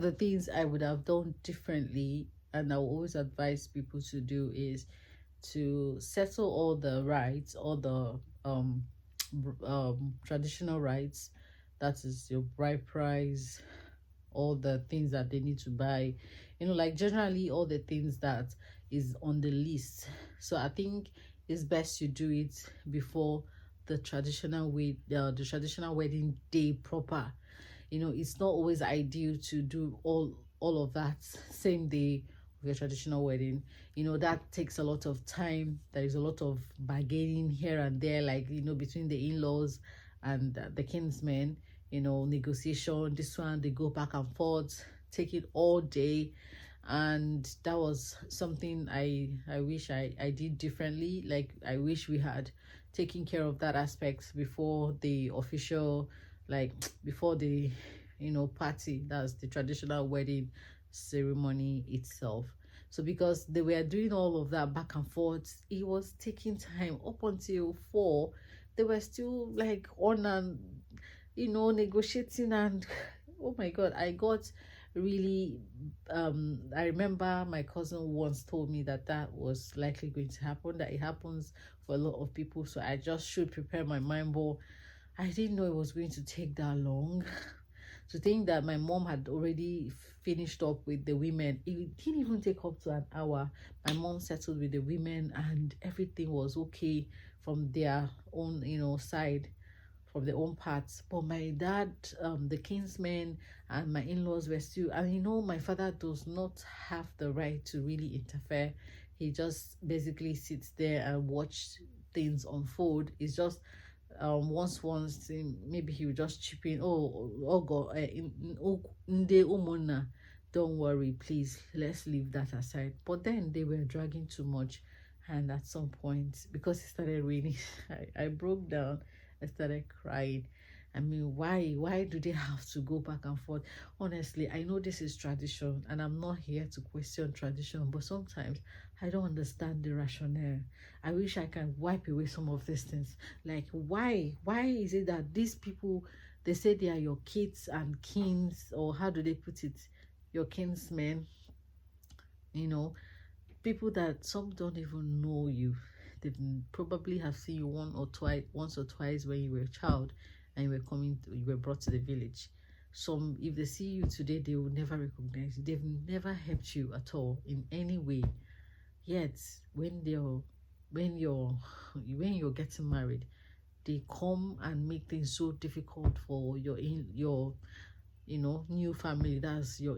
The things I would have done differently, and I will always advise people to do, is to settle all the rights, all the traditional rights. That is your bride price, all the things that they need to buy, like generally all the things that is on the list. So I think it's best you do it before the traditional wedding day proper. It's not always ideal to do all of that same day of your traditional wedding. That takes a lot of time. There is a lot of bargaining here and there, like between the in-laws and the kinsmen. Negotiation, this one, they go back and forth, take it all day. And that was something I wish I did differently. Like, I wish we had taken care of that aspect before the official, like before the party, that's the traditional wedding ceremony itself. So because they were doing all of that back and forth, it was taking time. Up until 4, they were still like on and negotiating. And oh my god, I got really I remember my cousin once told me that that was likely going to happen, that it happens for a lot of people. So I just should prepare my mind, but I didn't know it was going to take that long. To think that my mom had already finished up with the women, it didn't even take up to an hour. My mom settled with the women and everything was okay from their own side, from their own parts. But my dad, the kinsmen and my in-laws were still, and my father does not have the right to really interfere. He just basically sits there and watch things unfold. It's just once maybe he will just chip in, oh god, don't worry, please, let's leave that aside. But then they were dragging too much, and at some point, because it started raining, I broke down. I started crying. I mean, why do they have to go back and forth? Honestly, I know this is tradition and I'm not here to question tradition, but sometimes I don't understand the rationale. I wish I can wipe away some of these things. Like, why is it that these people, they say they are your kids and kins, or how do they put it, your kinsmen, people that some don't even know you. They probably have seen you once or twice when you were a child and you were brought to the village. Some, if they see you today, they will never recognize you. They've never helped you at all in any way. Yet when you're getting married, they come and make things so difficult for your new family. That's your